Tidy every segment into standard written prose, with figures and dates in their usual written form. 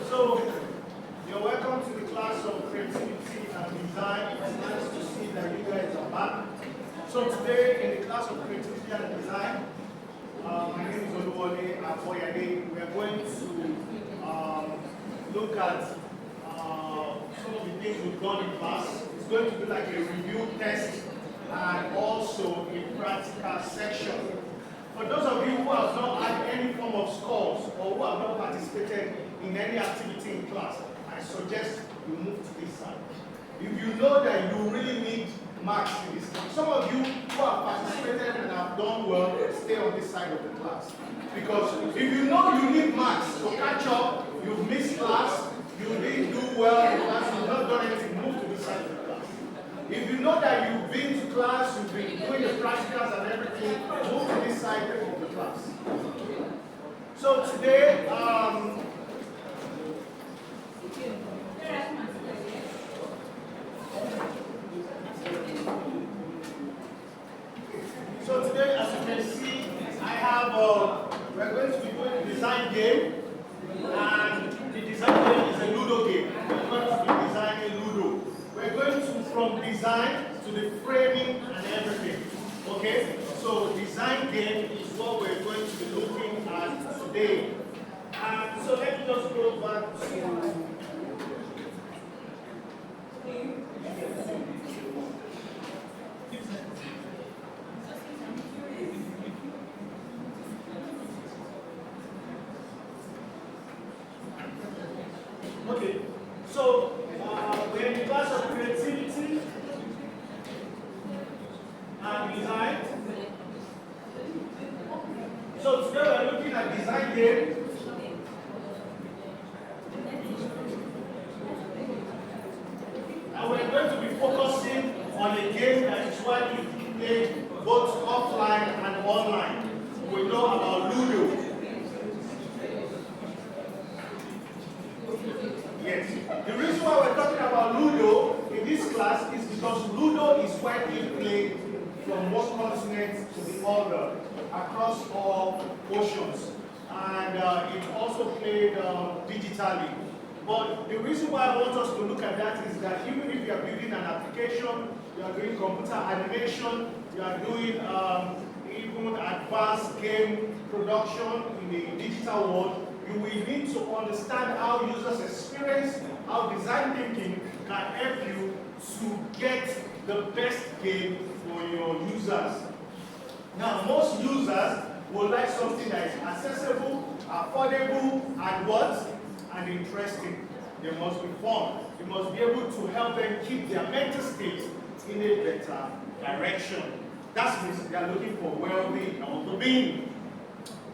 So, you're welcome to the class of creativity and design. It's nice to see that you guys are back. So today, in the class of creativity and design, my name is Oluwole Aboyade. We are going to look at some of the things we've done in class. It's going to be like a review test and also a practical section. For those of you who have not had any form of scores or who have not participated in any activity in class, I suggest you move to this side. If you know that you really need marks in this class, some of you who have participated and have done well, stay on this side of the class. Because if you know you need marks to catch up, you've missed class, you didn't do well in class, you've not done anything, move to this side of the class. If you know that you've been to class, you've been doing the practicals and everything, move to this side of the class. So today, as you can see, I have, we're going to be doing a design game, and the design game is a Ludo game. We're going to be designing Ludo. We're going to, from design to the framing and everything. Okay? So design game is what we're going to be looking at today. And so let me just go back to okay, so we're in the class of creativity and design. So today we're looking at design game. And we're going to be focusing on a game that is widely played both offline and online. We know about Ludo. Yes. The reason why we're talking about Ludo in this class is because Ludo is widely played from one continent to the other, across all oceans. And it's also played digitally. But the reason why I want us to look at that is that even if you are building an application, you are doing computer animation, you are doing even advanced game production in the digital world, you will need to understand how users experience, how design thinking can help you to get the best game for your users. Now, most users will like something that is accessible, affordable, and what? And interesting. They must be fun. You must be able to help them keep their mental state in a better direction. That means they are looking for well-being or well-being.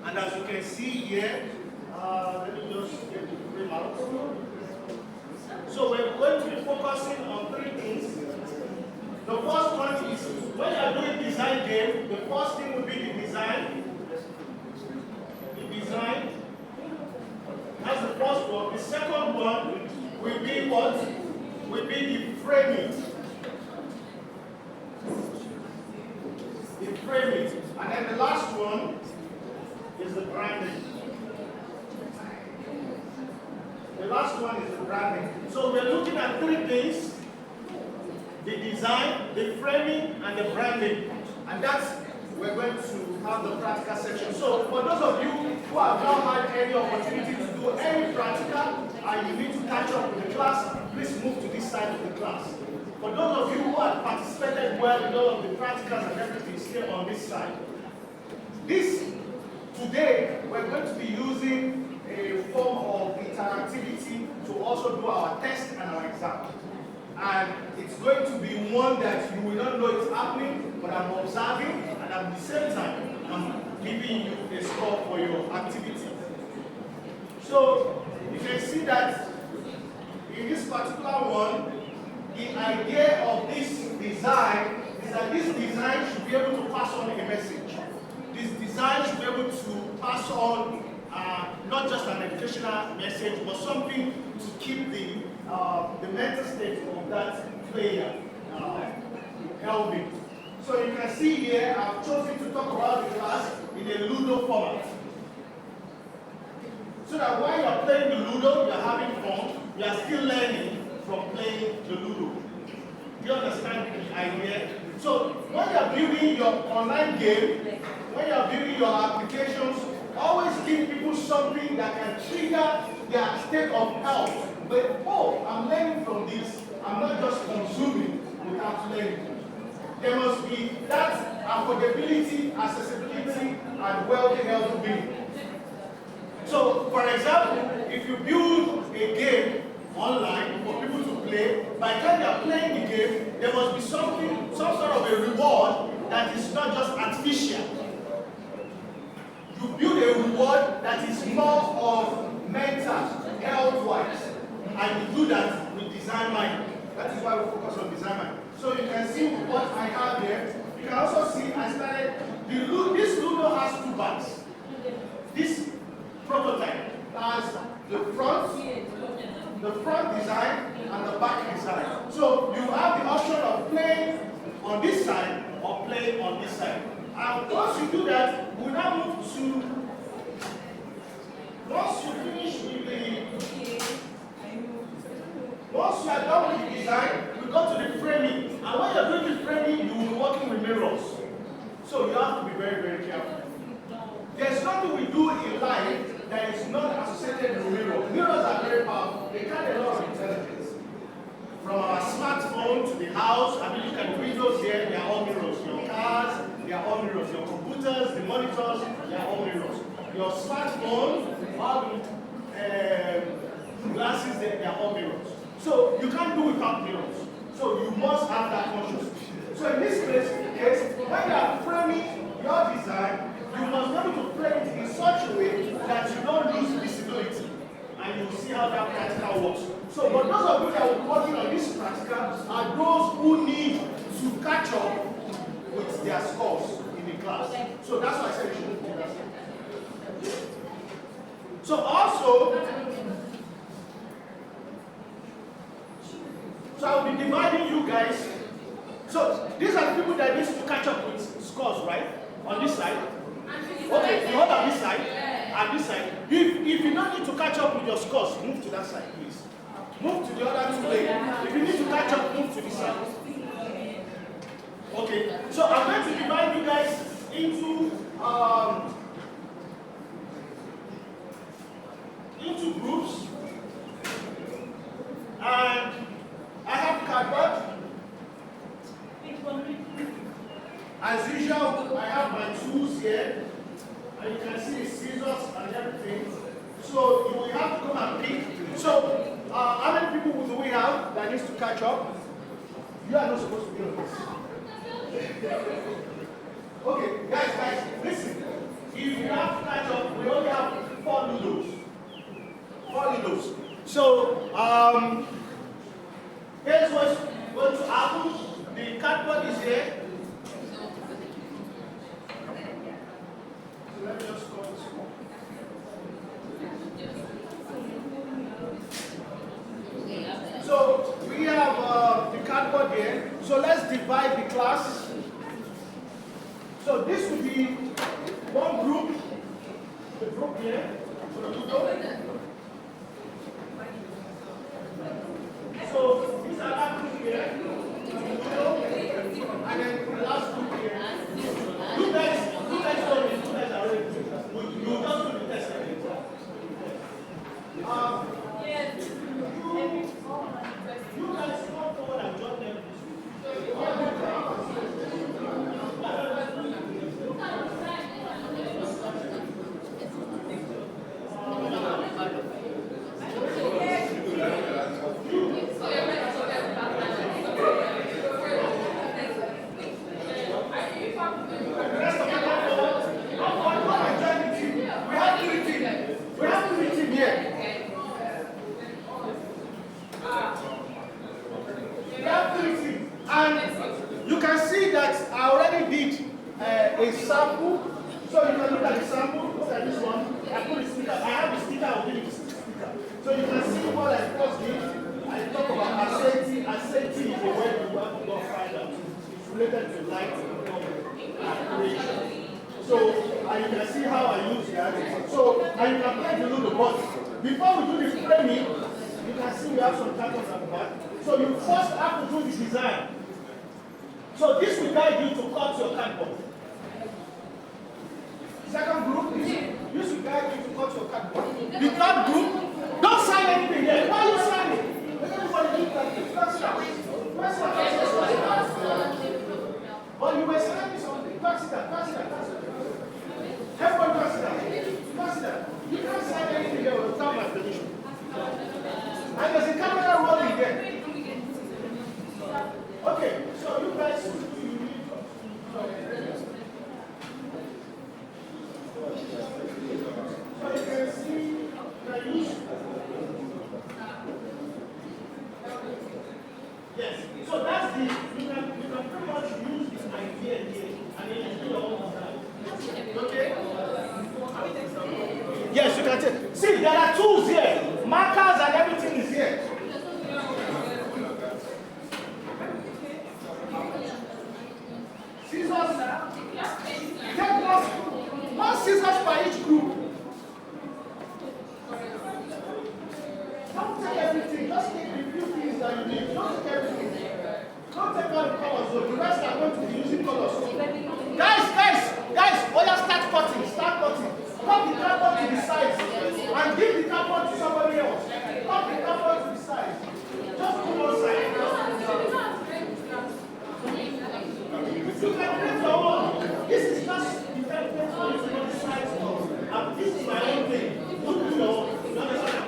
And as you can see here, let me just get the frame out. So we're going to be focusing on three things. The first one is when you are doing design game, the first thing will be the design. The design. That's the first one. The second one will be what? Will be the framing. The framing. And then the last one is the branding. The last one is the branding. So we're looking at three things: the design, the framing, and the branding. And that's, we're going to have the practical section. So for those of you who have not had any opportunity to do any practical and you need to catch up with the class, please move to this side of the class. For those of you who have participated well in all of the practicals and everything, stay on this side. Today, we're going to be using a form of interactivity to also do our test and our exam. And it's going to be one that you will not know it's happening, but I'm observing, and at the same time, I'm giving you a score for your activity. So, you can see that in this particular one, the idea of this design is that this design should be able to pass on a message. This design should be able to pass on not just an educational message, but something to keep the mental state of that player Helvin. So you can see here, I've chosen to talk about the class in a Ludo format. So that while you're playing the Ludo, you're having fun, you're still learning from playing the Ludo. Do you understand the idea? So when you're building your online game, when you're building your applications, always give people something that can trigger their state of health. But, oh, I'm learning from this. I'm not just consuming without learning. There must be that affordability, accessibility, and wealthy health being. So, for example, if you build a game online for people to play, by the time they are playing the game, there must be something, some sort of a reward that is not just artificial. You build a reward that is more of mental, health-wise, and you do that with design mind. That is why we focus on design mind. So you can see what I have here. You can also see I started, this Ludo has two parts. This prototype has the front design and the back design. So you have the option of playing on this side or playing on this side. And once you do that, we now move to, once you finish with once you are done with the design, we go to the framing. And when you're doing the framing, you will be working with mirrors. So you have to be very, very careful. There's nothing we do in life that is not associated with mirrors. Mirrors are very powerful. They carry a lot of intelligence. From our smartphone to the house, I mean, you can read those here, they are all mirrors. Your cars, they are all mirrors. Your computers, the monitors, they are all mirrors. Your smartphone, all the glasses, they are all mirrors. So you can't do without mirrors. So you must have that consciousness. So in this case, when you are framing your design, you must be able to frame it in such a way that you don't lose visibility. And you'll see how that practical works. So, but those of you that are working on this practical are those who need to catch up with their scores in the class. So that's why I said you should do that. So also, so I'll be dividing you guys. So these are the people that need to catch up with scores, right? On this side. Okay, you hold on this side and this side. If you don't need to catch up with your scores, move to that side, please. Move to the other two lanes. If you need to catch up, move to this side. Okay, so I'm going to divide you guys into groups. And I have cardboard. As usual, I have my tools here. And you can see the scissors and everything. So you will have to come and pick. So how many people do we have that needs to catch up? You are not supposed to be on this. Okay, guys, listen. If you have to catch up, we only have 4 noodles. 4 noodles. So here's what's going to happen. The cardboard is here. So let me just call this one. So we have the cardboard here. So let's divide the class. So this will be one group. The group here. So this other group here. And then the last group here. You guys told me. You guys are ready. You just do the test. You guys come forward and join them. A sample, so you can look at the sample, look at this one. I put a sticker, I have a sticker, I'll give you the sticker. So you can see what I first did. I talk about asserting is a word you have to go related to light and creation. So you can see how I use that. So and you can play the Ludo, but before we do the framing, you can see we have some cartons at the back. So you first have to do the design. So this will guide you to cut your cardboard. Second group, this will guide you to cut your cardboard. The third group, don't sign anything here. Why are you signing? Everybody do that. That's but you were signing something. Pass it down. Everybody pass it down. You can't sign anything here without my permission. And there's a camera rolling there. Okay, so you guys so you can see the use. Yes, so that's you can pretty much use this idea here and then you do your own design. Okay? Yes, you can take. See, there are tools here, markers and everything is here. Scissors. Take one scissors for each group. Don't take everything, just take the few things that you need. Don't take everything. Don't take all the colors, though. The rest are going to be using colors. Guys, all you start cutting. Cut the cardboard to the size and give the cardboard to somebody else. Cut the cardboard to the size. Just put one side. You can create your own. This is just the template for you to know the size of. And this is my own thing. Don't do your own. You understand?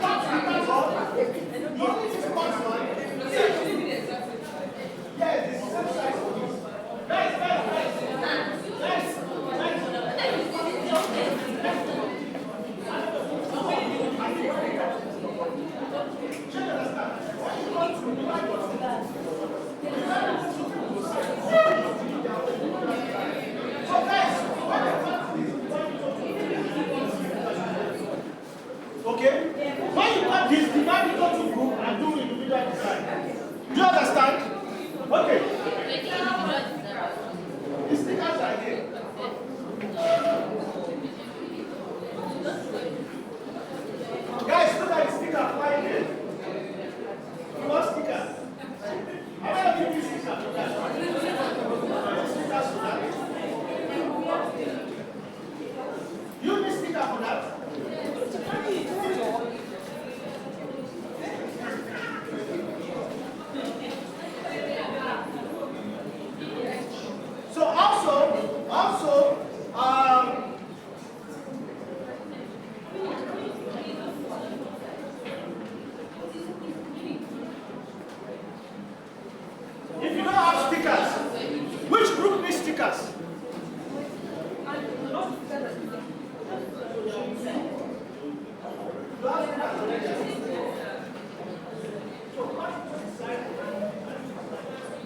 Cut the cardboard. You only just cut one. Yes, this is the size for this. Guys. Okay? When you cut this, divide it into group and do individual design. Do you understand? Okay. The stickers are here. Guys, look at the sticker flying here. You want stickers? How many of you need stickers for that? Stickers for that? You need sticker for that? So also, if you don't have stickers, which group needs stickers?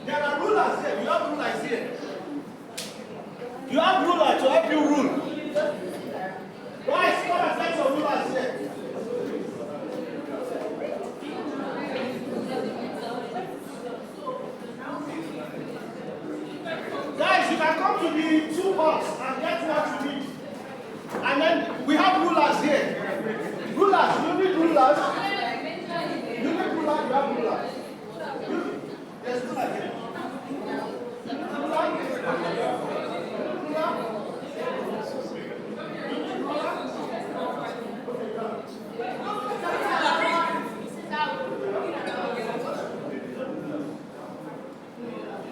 There are rulers here. You have rulers here. You have rulers to help you rule. Guys, come and get your rulers here. Guys, you can come to the toolbox and get what you need. And then we have rulers here. Rulers, you need rulers. You need rulers, you have rulers. There's rulers here.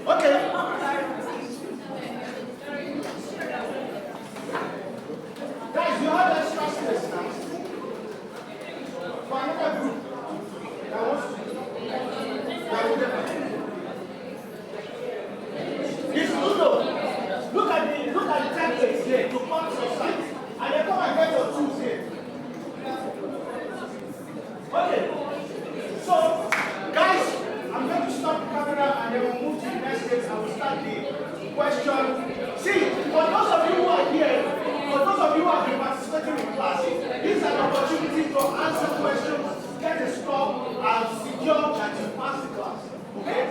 Okay. Guys, you have extra space now. For another group that wants to It's Ludo. Look at the templates here to cut your size. And then come and get your tools here. Okay. So, guys, I'm going to stop the camera and then we'll move to the next stage and we'll start the question. See, for those of you who are here, for those of you who have been participating in class, this is an opportunity to answer questions, get a score, and secure that you pass the class. Okay?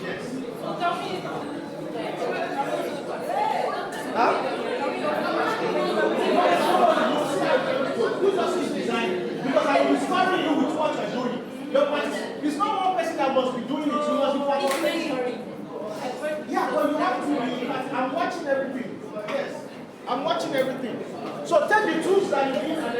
Yes. It's not one person that must be doing it. You must be participating. Yeah, but you have to be. I'm watching everything. Yes, I'm watching everything. So take the tools that you need and